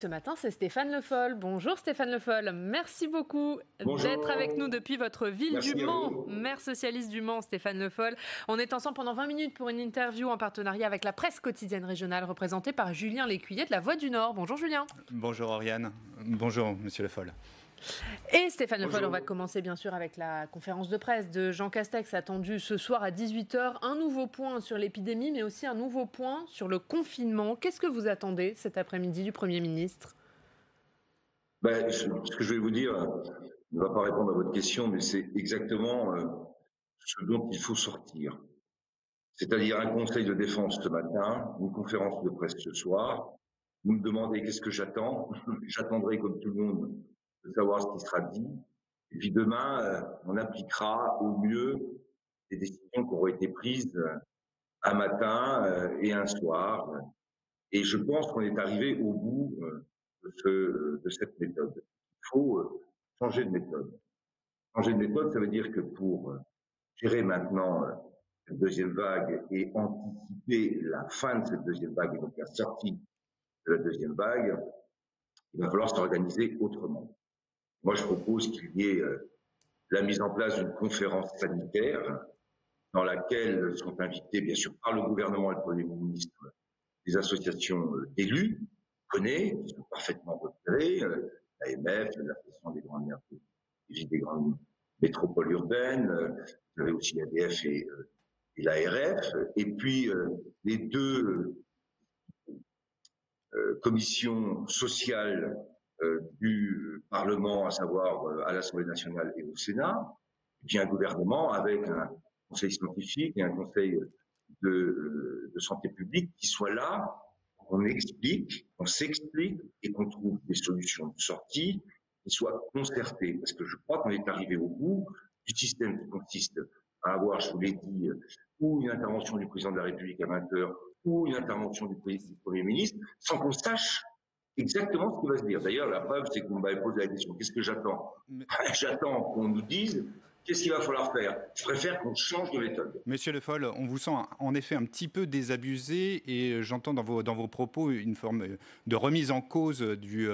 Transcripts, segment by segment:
Ce matin, c'est Stéphane Le Foll. Bonjour Stéphane Le Foll, merci beaucoup d'être avec nous depuis votre ville Merci du à Mans, vous. maire socialiste du Mans, Stéphane Le Foll. On est ensemble pendant 20 minutes pour une interview en partenariat avec la presse quotidienne régionale représentée par Julien Lécuyer de La Voix du Nord. Bonjour Julien. Bonjour Oriane, bonjour Monsieur Le Foll. Et Stéphane Le Foll, Bonjour. on va commencer bien sûr avec la conférence de presse de Jean Castex attendue ce soir à 18h. Un nouveau point sur l'épidémie, mais aussi un nouveau point sur le confinement. Qu'est-ce que vous attendez cet après-midi du Premier ministre ? Ce que je vais vous dire ne va pas répondre à votre question, mais c'est exactement ce dont il faut sortir. C'est-à-dire un conseil de défense ce matin, une conférence de presse ce soir. Vous me demandez qu'est-ce que j'attends. J'attendrai comme tout le monde de savoir ce qui sera dit. Et puis demain, on appliquera au mieux les décisions qui auront été prises un matin et un soir. Et je pense qu'on est arrivé au bout de cette méthode. Il faut changer de méthode. Changer de méthode, ça veut dire que pour gérer maintenant cette deuxième vague et anticiper la fin de cette deuxième vague et donc la sortie de la deuxième vague, il va falloir s'organiser autrement. Moi, je propose qu'il y ait la mise en place d'une conférence sanitaire dans laquelle sont invités, bien sûr, par le gouvernement et le Premier ministre, des associations d'élus, qui sont parfaitement repérées, l'AMF, l'Association des grandes métropoles urbaines, vous avez aussi l'ADF et l'ARF, et puis les deux commissions sociales du Parlement, à savoir à l'Assemblée nationale et au Sénat, et puis un gouvernement avec un conseil scientifique et un conseil de santé publique qui soit là, qu'on explique, qu'on s'explique et qu'on trouve des solutions de sortie qui soient concertées. Parce que je crois qu'on est arrivé au bout du système qui consiste à avoir, je vous l'ai dit, ou une intervention du président de la République à 20h, ou une intervention du Premier ministre, sans qu'on sache exactement ce qui va se dire. D'ailleurs, la preuve, c'est qu'on m'avait posé la question, qu'est-ce que j'attends? J'attends qu'on nous dise qu'est-ce qu'il va falloir faire. Je préfère qu'on change de méthode. Monsieur Le Foll, on vous sent en effet un petit peu désabusé et j'entends dans vos propos une forme de remise en cause du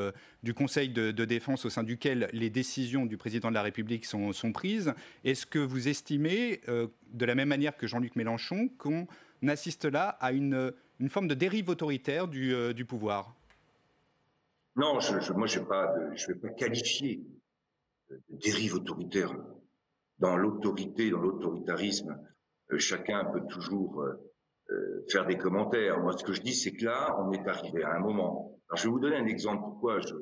Conseil de défense au sein duquel les décisions du président de la République sont prises. Est-ce que vous estimez, de la même manière que Jean-Luc Mélenchon, qu'on assiste là à une forme de dérive autoritaire du pouvoir ? Non, moi, je vais pas qualifier de dérive autoritaire. Dans l'autorité, dans l'autoritarisme, chacun peut toujours faire des commentaires. Moi, ce que je dis, c'est que là, on est arrivé à un moment. Alors, je vais vous donner un exemple. Pourquoi je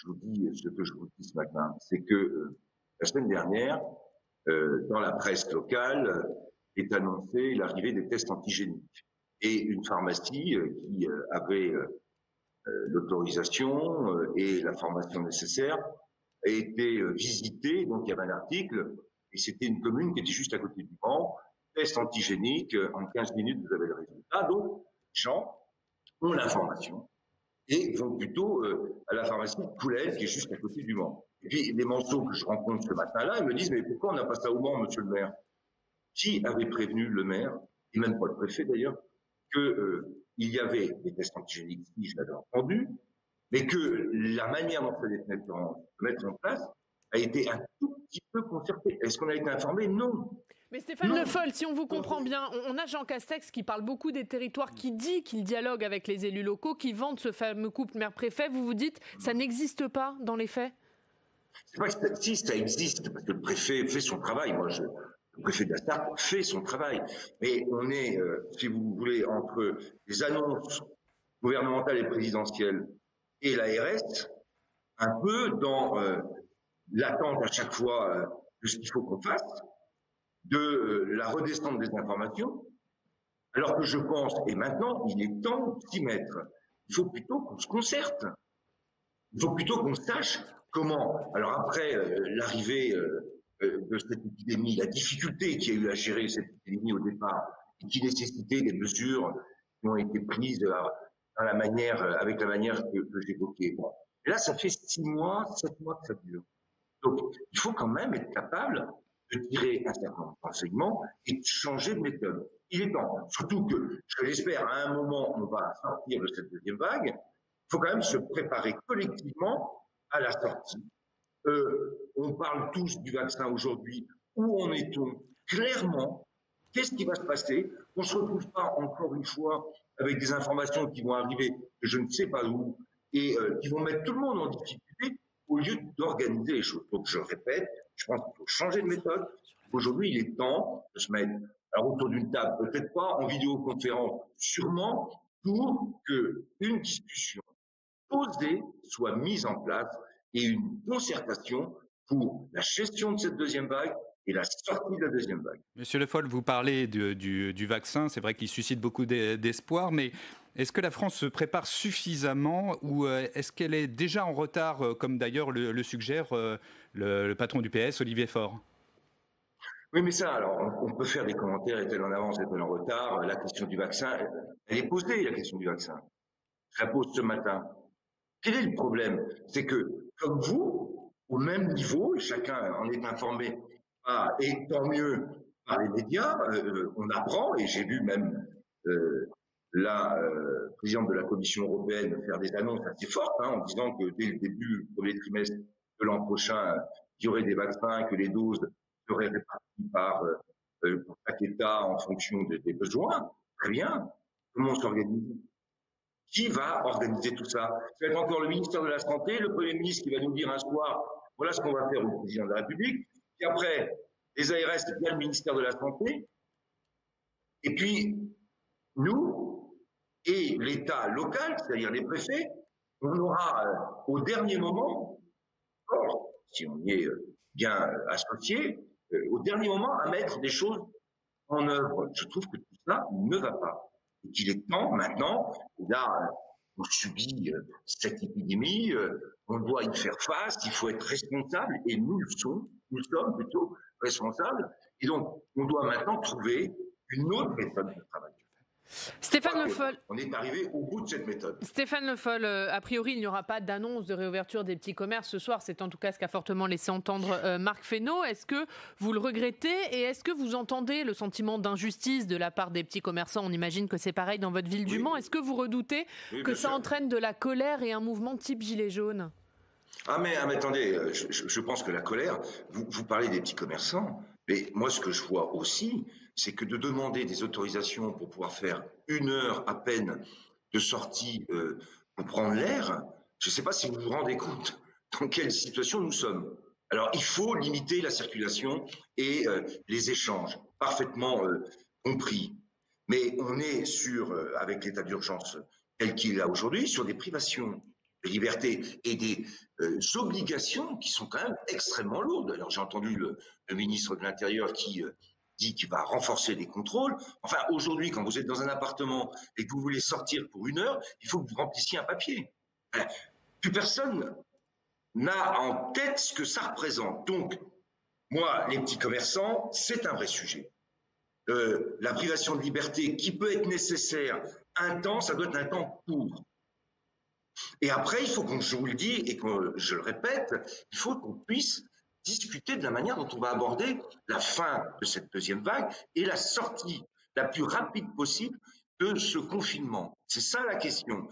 vous dis ce que je vous dis ce matin. C'est que la semaine dernière, dans la presse locale, est annoncée l'arrivée des tests antigéniques. Et une pharmacie qui avait l'autorisation et la formation nécessaire a été visitée. Donc, il y avait un article, et c'était une commune qui était juste à côté du Mans. Test antigénique, en 15 minutes, vous avez le résultat. Donc, les gens ont l'information et vont plutôt à la pharmacie de Coulette, qui est juste à côté du Mans. Et puis, les Manceaux que je rencontre ce matin-là, ils me disent, mais pourquoi on n'a pas ça au Mans, monsieur le maire? Qui avait prévenu le maire, et même pas le préfet d'ailleurs, que il y avait des tests antigéniques, si je l'avais entendu, mais que la manière dont ça allait mettre en place a été un tout petit peu concertée. Est-ce qu'on a été informé? Non. Mais Stéphane Le Foll, si on vous comprend bien, on a Jean Castex qui parle beaucoup des territoires, qui dit qu'il dialogue avec les élus locaux, qui vante ce fameux couple maire-préfet. Vous vous dites, ça n'existe pas dans les faits? C'est pas que si, ça existe, parce que le préfet fait son travail. Le préfet de la Sarthe fait son travail. Mais on est, si vous voulez, entre les annonces gouvernementales et présidentielles et l'ARS, un peu dans l'attente à chaque fois de ce qu'il faut qu'on fasse, de la redescente des informations, alors que je pense, et maintenant, il est temps de s'y mettre. Il faut plutôt qu'on se concerte. Il faut plutôt qu'on sache comment. Alors après, l'arrivée de cette épidémie, la difficulté qu'il y a eu à gérer cette épidémie au départ, et qui nécessitait des mesures qui ont été prises avec la manière que j'évoquais. Bon. Et là, ça fait 6 mois, 7 mois que ça dure. Donc, il faut quand même être capable de tirer un certain nombre d'enseignements et de changer de méthode. Il est temps. Surtout que, je l'espère, à un moment, on va sortir de cette deuxième vague. faut quand même se préparer collectivement à la sortie. On parle tous du vaccin aujourd'hui. Où en est-on clairement? Qu'est-ce qui va se passer? On ne se retrouve pas encore une fois avec des informations qui vont arriver que je ne sais pas où et qui vont mettre tout le monde en difficulté au lieu d'organiser les choses. Donc je répète, je pense qu'il faut changer de méthode. Aujourd'hui, il est temps de se mettre autour d'une table, peut-être pas en vidéoconférence, sûrement pour qu'une discussion posée soit mise en place et une concertation pour la gestion de cette deuxième vague et la sortie de la deuxième vague. Monsieur Le Foll, vous parlez du vaccin, c'est vrai qu'il suscite beaucoup d'espoir, mais est-ce que la France se prépare suffisamment ou est-ce qu'elle est déjà en retard, comme d'ailleurs le suggère le patron du PS, Olivier Faure? Oui, mais ça, alors, on peut faire des commentaires, est-elle en avance, est-elle en retard? La question du vaccin, elle est posée, la question du vaccin. Je la pose ce matin. Quel est le problème? C'est que, comme vous, au même niveau, et chacun en est informé, et tant mieux par les médias, on apprend, et j'ai vu même la présidente de la Commission européenne faire des annonces assez fortes, en disant que dès le début, le premier trimestre de l'an prochain, il y aurait des vaccins, que les doses seraient réparties par chaque État en fonction des besoins. Très bien. Comment on s'organise? Qui va organiser tout ça? Ça va être encore le ministère de la Santé, le Premier ministre qui va nous dire un soir, voilà ce qu'on va faire au président de la République. Puis après, les ARS, il y a le ministère de la Santé. Et puis, nous et l'État local, c'est-à-dire les préfets, on aura au dernier moment, si on y est bien associé, au dernier moment à mettre des choses en œuvre. Je trouve que tout ça ne va pas. Et qu'il est temps maintenant, là, on subit cette épidémie, on doit y faire face, il faut être responsable, et nous sommes plutôt responsables, et donc on doit maintenant trouver une autre méthode de travail. Stéphane Le Foll. On est arrivé au bout de cette méthode. Stéphane Le Foll, a priori, il n'y aura pas d'annonce de réouverture des petits commerces ce soir. C'est en tout cas ce qu'a fortement laissé entendre Marc Fesneau. Est-ce que vous le regrettez et est-ce que vous entendez le sentiment d'injustice de la part des petits commerçants? On imagine que c'est pareil dans votre ville du Mans. Est-ce que vous redoutez que ça entraîne de la colère et un mouvement type gilet jaune? Mais attendez, je pense que la colère, vous parlez des petits commerçants, mais moi ce que je vois aussi, c'est que de demander des autorisations pour pouvoir faire 1 heure à peine de sortie pour prendre l'air, je ne sais pas si vous vous rendez compte dans quelle situation nous sommes. Alors il faut limiter la circulation et les échanges, parfaitement compris. Mais on est avec l'état d'urgence tel qu'il est là aujourd'hui, sur des privations de liberté et des obligations qui sont quand même extrêmement lourdes. Alors j'ai entendu le ministre de l'Intérieur qui dit qu'il va renforcer les contrôles. Enfin, aujourd'hui, quand vous êtes dans un appartement et que vous voulez sortir pour 1 heure, il faut que vous remplissiez un papier. Plus personne n'a en tête ce que ça représente. Donc, moi, les petits commerçants, c'est un vrai sujet. La privation de liberté qui peut être nécessaire un temps, ça doit être un temps court. Et après, il faut qu'on, je vous le dis et que je le répète, il faut qu'on puisse discuter de la manière dont on va aborder la fin de cette deuxième vague et la sortie la plus rapide possible de ce confinement. C'est ça la question.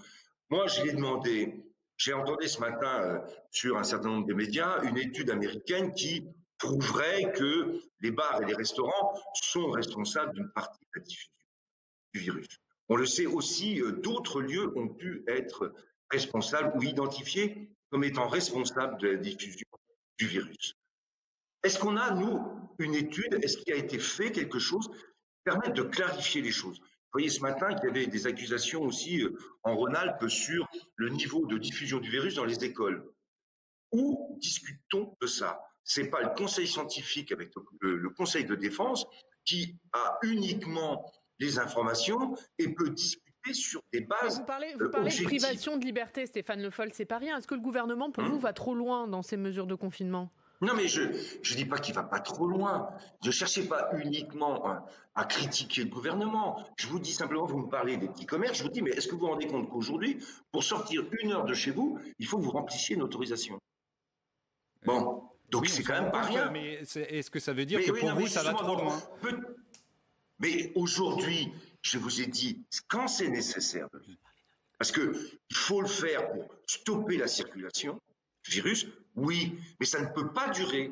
Moi, je l'ai demandé, j'ai entendu ce matin sur un certain nombre de médias une étude américaine qui prouverait que les bars et les restaurants sont responsables d'une partie de la diffusion du virus. On le sait aussi, d'autres lieux ont pu être responsables ou identifiés comme étant responsables de la diffusion du virus. Est-ce qu'on a, nous, une étude? Est-ce qu'il a été fait quelque chose qui permette de clarifier les choses? Vous voyez ce matin qu'il y avait des accusations aussi en Rhône-Alpes sur le niveau de diffusion du virus dans les écoles. Où discute-t-on de ça? Ce n'est pas le conseil scientifique avec le conseil de défense qui a uniquement les informations et peut discuter sur des bases Vous parlez de privation de liberté, Stéphane Le Foll, c'est pas rien. Est-ce que le gouvernement, pour vous, va trop loin dans ces mesures de confinement? Non, mais je ne dis pas qu'il ne va pas trop loin. Ne cherchez pas uniquement à critiquer le gouvernement. Je vous dis simplement, vous me parlez des petits commerces, je vous dis, mais est-ce que vous vous rendez compte qu'aujourd'hui, pour sortir 1 heure de chez vous, il faut que vous remplissiez une autorisation? Bon, donc oui, c'est quand même pas rien. Mais est-ce que ça veut dire que pour vous, ça va trop loin? Mais aujourd'hui, je vous ai dit, quand c'est nécessaire de le faire, Parce qu'il faut le faire pour stopper la circulation du virus, oui, mais ça ne peut pas durer.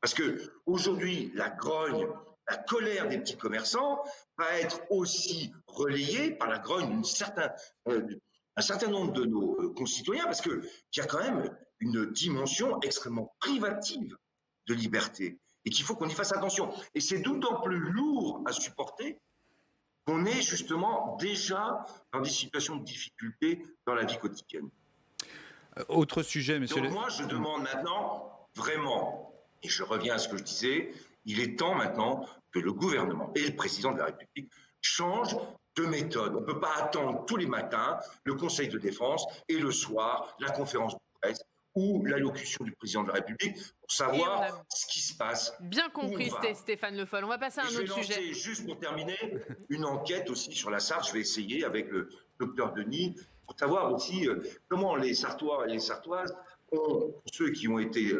Parce que aujourd'hui, la grogne, la colère des petits commerçants va être aussi relayée par la grogne un certain nombre de nos concitoyens, parce qu'il y a quand même une dimension extrêmement privative de liberté et qu'il faut qu'on y fasse attention. Et c'est d'autant plus lourd à supporter qu'on est justement déjà dans des situations de difficulté dans la vie quotidienne. Autre sujet, monsieur. Donc moi, je demande maintenant, vraiment, et je reviens à ce que je disais, il est temps maintenant que le gouvernement et le président de la République changent de méthode. On ne peut pas attendre tous les matins le Conseil de défense et le soir la conférence de presse ou l'allocution du président de la République pour savoir ce qui se passe. Bien compris, Stéphane Le Foll. On va passer à un autre sujet. Je vais lancer, juste pour terminer, une enquête aussi sur la Sarthe. Je vais essayer avec le docteur Denis pour savoir aussi comment les Sartois et les Sartoises, ceux qui ont été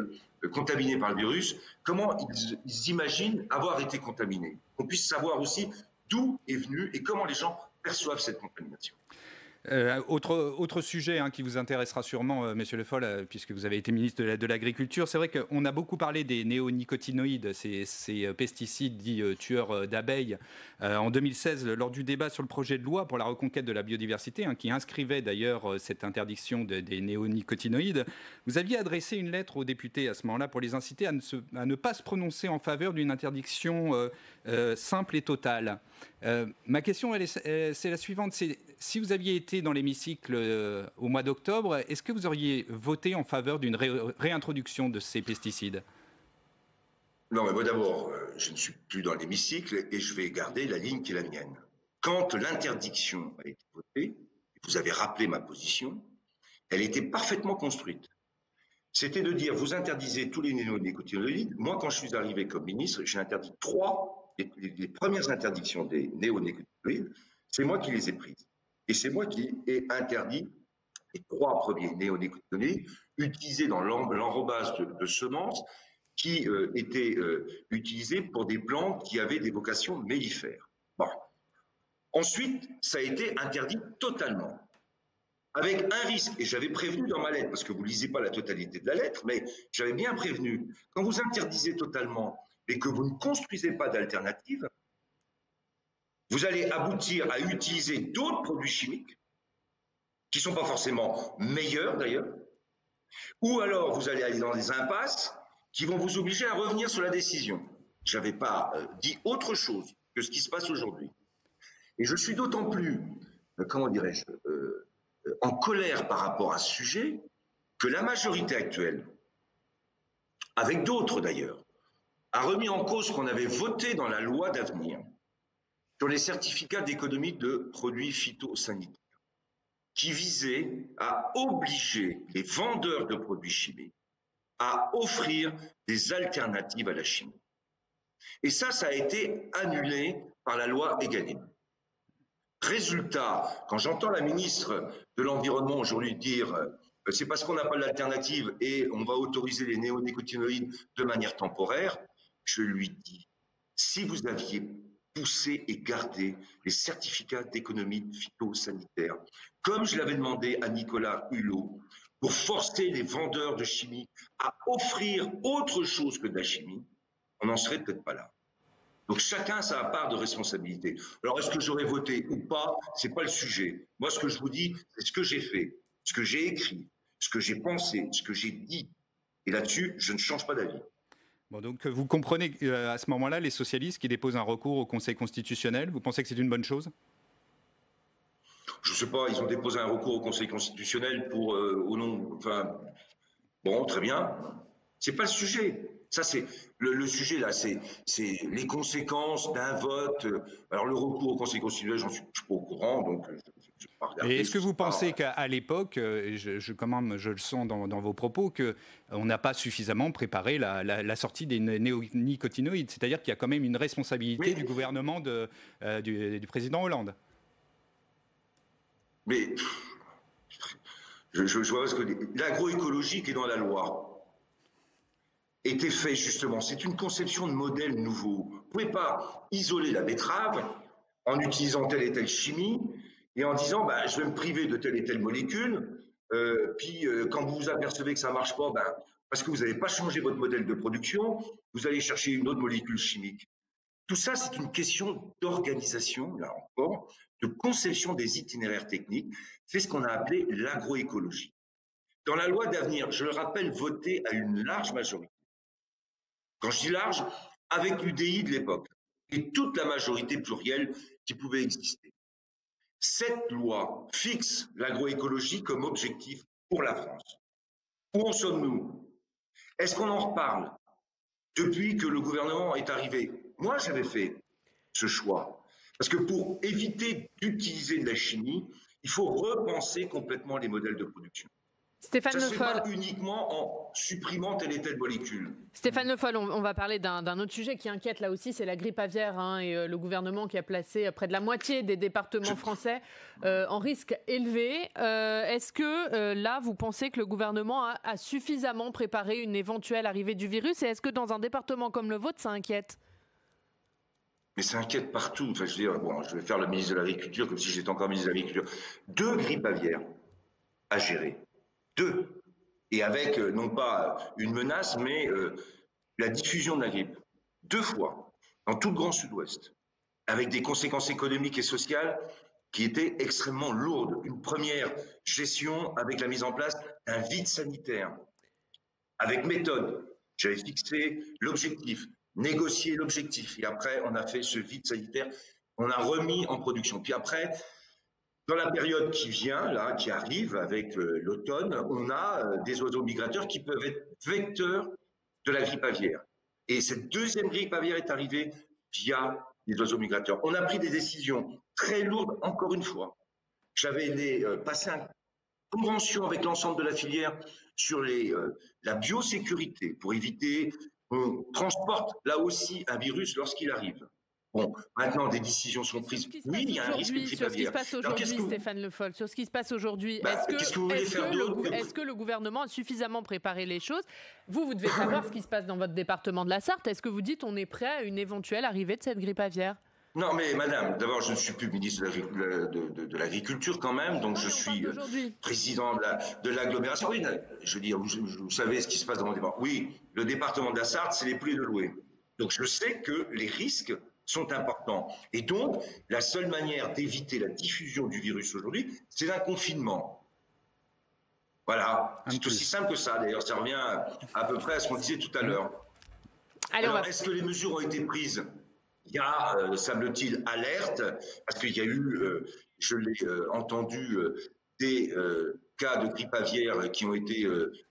contaminés par le virus, comment ils imaginent avoir été contaminés. Qu'on puisse savoir aussi d'où est venu et comment les gens perçoivent cette contamination. Autre sujet qui vous intéressera sûrement, Monsieur Le Foll, puisque vous avez été ministre de l'Agriculture. C'est vrai qu'on a beaucoup parlé des néonicotinoïdes, ces pesticides dits tueurs d'abeilles, en 2016, lors du débat sur le projet de loi pour la reconquête de la biodiversité, qui inscrivait d'ailleurs cette interdiction des néonicotinoïdes. Vous aviez adressé une lettre aux députés à ce moment-là pour les inciter à ne pas se prononcer en faveur d'une interdiction simple et totale. Ma question, c'est la suivante. Si vous aviez été dans l'hémicycle au mois d'octobre, est-ce que vous auriez voté en faveur d'une réintroduction de ces pesticides? Non, mais moi d'abord, je ne suis plus dans l'hémicycle et je vais garder la ligne qui est la mienne. Quand l'interdiction a été votée, vous avez rappelé ma position, elle était parfaitement construite. C'était de dire, vous interdisez tous les néonicotinoïdes. Moi, quand je suis arrivé comme ministre, j'ai interdit les premières interdictions des néonicotinoïdes, c'est moi qui les ai prises. Et c'est moi qui ai interdit les 3 premiers néonicotinoïdes utilisés dans l'enrobage de semences qui étaient utilisés pour des plantes qui avaient des vocations mellifères. Bon. Ensuite, ça a été interdit totalement. Avec un risque, et j'avais prévenu dans ma lettre, parce que vous ne lisez pas la totalité de la lettre, mais j'avais bien prévenu, quand vous interdisez totalement et que vous ne construisez pas d'alternative, vous allez aboutir à utiliser d'autres produits chimiques, qui ne sont pas forcément meilleurs d'ailleurs, ou alors vous allez aller dans des impasses qui vont vous obliger à revenir sur la décision. Je n'avais pas dit autre chose que ce qui se passe aujourd'hui. Et je suis d'autant plus, comment dirais-je, en colère par rapport à ce sujet, que la majorité actuelle, avec d'autres d'ailleurs, a remis en cause ce qu'on avait voté dans la loi d'avenir sur les certificats d'économie de produits phytosanitaires, qui visait à obliger les vendeurs de produits chimiques à offrir des alternatives à la chimie. Et ça a été annulé par la loi Egalim. Résultat, quand j'entends la ministre de l'Environnement aujourd'hui dire c'est parce qu'on n'a pas d'alternative et on va autoriser les néonicotinoïdes de manière temporaire, je lui dis, si vous aviez poussé et gardé les certificats d'économie phytosanitaire, comme je l'avais demandé à Nicolas Hulot, pour forcer les vendeurs de chimie à offrir autre chose que de la chimie, on n'en serait peut-être pas là. Donc chacun a sa part de responsabilité. Alors est-ce que j'aurais voté ou pas, c'est pas le sujet. Moi ce que je vous dis, c'est ce que j'ai fait, ce que j'ai écrit, ce que j'ai pensé, ce que j'ai dit. Et là-dessus, je ne change pas d'avis. Bon, donc vous comprenez à ce moment-là les socialistes qui déposent un recours au Conseil constitutionnel. Vous pensez que c'est une bonne chose? Je ne sais pas, ils ont déposé un recours au Conseil constitutionnel pour au nom. Enfin, bon, très bien. C'est pas le sujet. Ça, c'est le sujet là, c'est les conséquences d'un vote. Alors le recours au Conseil constitutionnel, je suis pas au courant, donc je vais pas regarder. Et est-ce que vous pensez qu'à l'époque, je le sens dans vos propos, qu'on n'a pas suffisamment préparé la sortie des néonicotinoïdes? C'est-à-dire qu'il y a quand même une responsabilité du gouvernement du président Hollande. Mais je vois ce que l'agroécologie qui est dans la loi était fait justement. C'est une conception de modèle nouveau. Vous ne pouvez pas isoler la betterave en utilisant telle et telle chimie et en disant bah, je vais me priver de telle et telle molécule, puis quand vous vous apercevez que ça ne marche pas, ben, parce que vous n'avez pas changé votre modèle de production, vous allez chercher une autre molécule chimique. Tout ça, c'est une question d'organisation, là encore, de conception des itinéraires techniques. C'est ce qu'on a appelé l'agroécologie. Dans la loi d'avenir, je le rappelle, votée à une large majorité. Quand je dis large, avec l'UDI de l'époque et toute la majorité plurielle qui pouvait exister. Cette loi fixe l'agroécologie comme objectif pour la France. Où en sommes-nous? Est-ce qu'on en reparle depuis que le gouvernement est arrivé? Moi, j'avais fait ce choix. Parce que pour éviter d'utiliser de la chimie, il faut repenser complètement les modèles de production. Stéphane Ça Le se fait Foll. pas uniquement en supprimant telle et telle molécule. Stéphane Le Foll, on va parler d'un autre sujet qui inquiète là aussi, c'est la grippe aviaire et le gouvernement qui a placé près de la moitié des départements français en risque élevé. Est-ce que là, vous pensez que le gouvernement a suffisamment préparé une éventuelle arrivée du virus et est-ce que dans un département comme le vôtre, ça inquiète? Mais ça inquiète partout. Enfin, je veux dire, bon, je vais faire le ministre de l'Agriculture comme si j'étais encore ministre de l'Agriculture. 2 grippes aviaires à gérer. 2. Et avec, non pas une menace, mais la diffusion de la grippe. 2 fois, dans tout le Grand Sud-Ouest, avec des conséquences économiques et sociales qui étaient extrêmement lourdes. Une première gestion avec la mise en place d'un vide sanitaire, avec méthode. J'avais fixé l'objectif, négocié l'objectif, et après, on a fait ce vide sanitaire, on a remis en production. Puis après, dans la période qui vient, là, qui arrive avec l'automne, on a des oiseaux migrateurs qui peuvent être vecteurs de la grippe aviaire. Et cette deuxième grippe aviaire est arrivée via les oiseaux migrateurs. On a pris des décisions très lourdes, encore une fois. J'avais passé une convention avec l'ensemble de la filière sur la biosécurité pour éviter qu'on transporte là aussi un virus lorsqu'il arrive. Bon, maintenant, des décisions sont prises. Oui, il y a un risque de grippe aviaire. Sur ce qui se passe aujourd'hui, Stéphane Le Foll, sur ce qui se passe aujourd'hui, est-ce que le gouvernement a suffisamment préparé les choses? Vous devez savoir ce qui se passe dans votre département de la Sarthe. Est-ce que vous dites on est prêt à une éventuelle arrivée de cette grippe aviaire? Non, mais madame, d'abord, je ne suis plus ministre de l'Agriculture quand même, donc je suis président de l'agglomération. Oui, je veux dire, vous savez ce qui se passe dans mon département. Oui, le département de la Sarthe, c'est les poulets de louer. Donc je sais que les risques sont importants. Et donc, la seule manière d'éviter la diffusion du virus aujourd'hui, c'est un confinement. Voilà, c'est aussi simple que ça. D'ailleurs, ça revient à peu près à ce qu'on disait tout à l'heure. Alors, est-ce que les mesures ont été prises? Il y a, semble-t-il, alerte, parce qu'il y a eu, je l'ai entendu, des cas de grippe aviaire qui ont été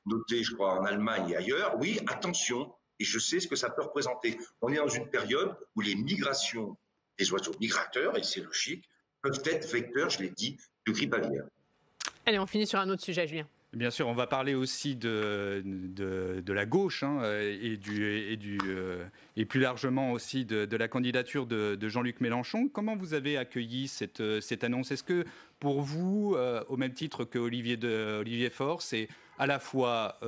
notés, je crois, en Allemagne et ailleurs. Oui, attention, et je sais ce que ça peut représenter. On est dans une période où les migrations des oiseaux migrateurs, et c'est logique, peuvent être vecteurs, je l'ai dit, de grippe aviaire. Allez, on finit sur un autre sujet, Julien. Bien sûr, on va parler aussi de la gauche hein, et plus largement aussi de la candidature de Jean-Luc Mélenchon. Comment vous avez accueilli cette annonce? Est-ce que pour vous, au même titre que Olivier Faure, c'est à la fois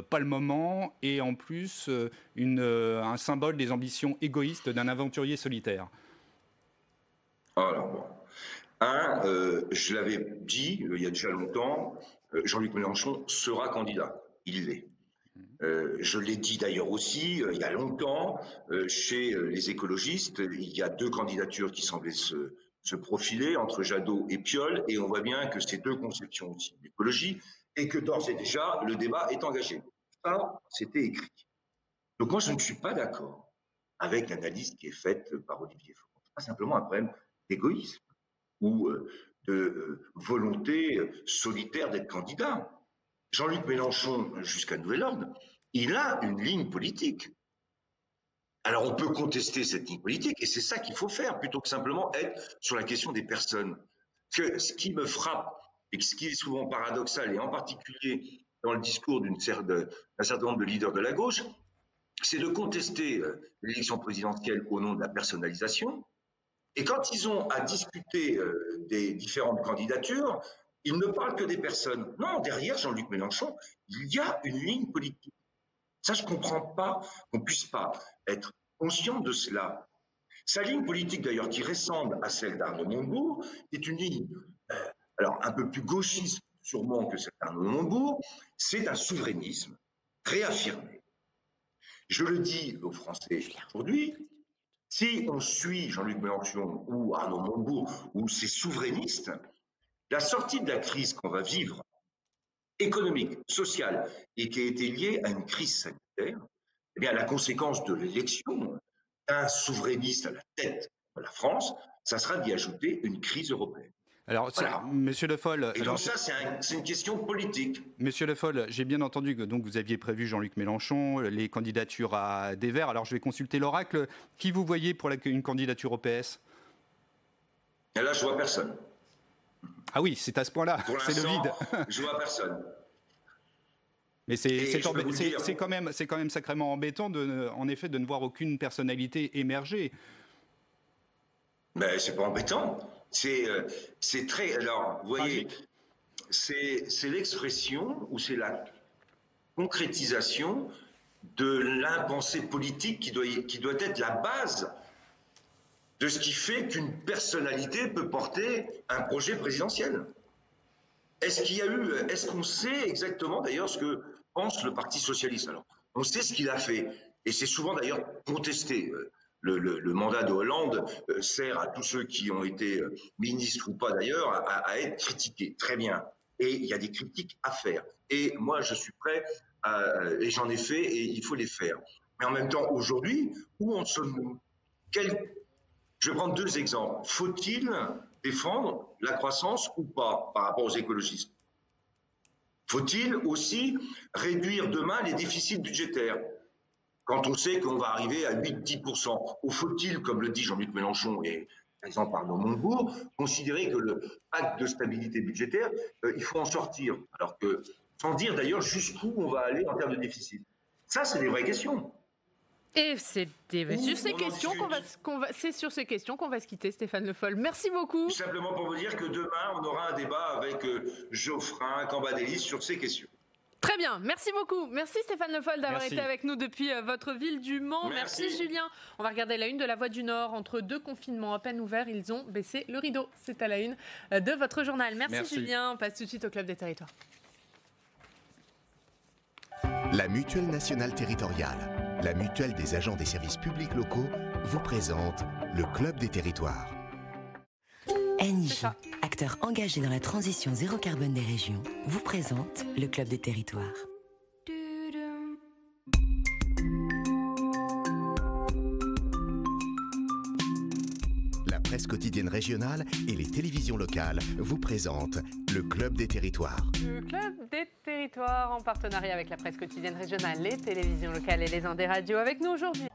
pas le moment et en plus un symbole des ambitions égoïstes d'un aventurier solitaire? Alors bon, je l'avais dit il y a déjà longtemps, Jean-Luc Mélenchon sera candidat. Il l'est. Je l'ai dit d'ailleurs aussi il y a longtemps, chez les écologistes, il y a 2 candidatures qui semblaient se profiler entre Jadot et Piolle, et on voit bien que c'est 2 conceptions aussi d'écologie, et que d'ores et déjà, le débat est engagé. Ça, c'était écrit. Donc moi, je ne suis pas d'accord avec l'analyse qui est faite par Olivier Faure. Ce n'est pas simplement un problème d'égoïsme ou de volonté solitaire d'être candidat. Jean-Luc Mélenchon, jusqu'à nouvel ordre, il a une ligne politique. Alors on peut contester cette ligne politique, et c'est ça qu'il faut faire, plutôt que simplement être sur la question des personnes. Parce que ce qui me frappe, et ce qui est souvent paradoxal, et en particulier dans le discours d'un certain nombre de leaders de la gauche, c'est de contester l'élection présidentielle au nom de la personnalisation. Et quand ils ont à discuter des différentes candidatures, ils ne parlent que des personnes. Non, derrière Jean-Luc Mélenchon, il y a une ligne politique. Ça, je ne comprends pas qu'on ne puisse pas être conscient de cela. Sa ligne politique, d'ailleurs, qui ressemble à celle d'Arnaud Montebourg, est une ligne alors un peu plus gauchiste sûrement que certains de Montebourg, c'est un souverainisme réaffirmé. Je le dis aux Français aujourd'hui, si on suit Jean-Luc Mélenchon ou Arnaud Montebourg ou ces souverainistes, la sortie de la crise qu'on va vivre, économique, sociale, et qui a été liée à une crise sanitaire, eh bien, la conséquence de l'élection d'un souverainiste à la tête de la France, ça sera d'y ajouter une crise européenne. Alors, voilà. Monsieur Le Foll... Et donc ça, c'est une question politique. Monsieur Le Foll, j'ai bien entendu que donc, vous aviez prévu Jean-Luc Mélenchon, les candidatures à des Verts. Alors, je vais consulter l'oracle. Qui vous voyez pour une candidature au PS? Et là, je vois personne. Ah oui, c'est à ce point-là, c'est le vide. Je vois personne. Mais c'est quand même sacrément embêtant, en effet, de ne voir aucune personnalité émerger. Mais c'est pas embêtant. C'est très... Alors, vous voyez, c'est l'expression ou c'est la concrétisation de l'impensé politique qui doit être la base de ce qui fait qu'une personnalité peut porter un projet présidentiel. Est-ce qu'on sait exactement d'ailleurs ce que pense le Parti socialiste? Alors, on sait ce qu'il a fait, et c'est souvent d'ailleurs contesté. Le mandat de Hollande sert à tous ceux qui ont été ministres ou pas d'ailleurs à être critiqués. Très bien. Et il y a des critiques à faire. Et moi, je suis prêt, et j'en ai fait, et il faut les faire. Mais en même temps, aujourd'hui, où en sommes-nous? Je vais prendre deux exemples. Faut-il défendre la croissance ou pas par rapport aux écologistes? Faut-il aussi réduire demain les déficits budgétaires quand on sait qu'on va arriver à 8-10%? Ou faut-il, comme le dit Jean-Luc Mélenchon et par exemple Arnaud Montebourg, considérer que le pacte de stabilité budgétaire, il faut en sortir? Alors que, sans dire d'ailleurs jusqu'où on va aller en termes de déficit. Ça, c'est des vraies questions. Et c'est sur ces questions qu'on va se quitter, Stéphane Le Foll. Merci beaucoup. Tout simplement pour vous dire que demain, on aura un débat avec Geoffrin, Cambadélis sur ces questions. Très bien, merci beaucoup. Merci Stéphane Le Foll d'avoir été avec nous depuis votre ville du Mans. Merci Julien. On va regarder la une de La Voix du Nord. Entre deux confinements à peine ouverts, ils ont baissé le rideau. C'est à la une de votre journal. Merci Julien. On passe tout de suite au Club des Territoires. La Mutuelle Nationale Territoriale, la mutuelle des agents des services publics locaux, vous présente le Club des Territoires. Engie, acteur engagé dans la transition zéro carbone des régions, vous présente le Club des Territoires. La presse quotidienne régionale et les télévisions locales vous présentent le Club des Territoires. Le Club des Territoires en partenariat avec la presse quotidienne régionale, les télévisions locales et les ondes des radios. Avec nous aujourd'hui,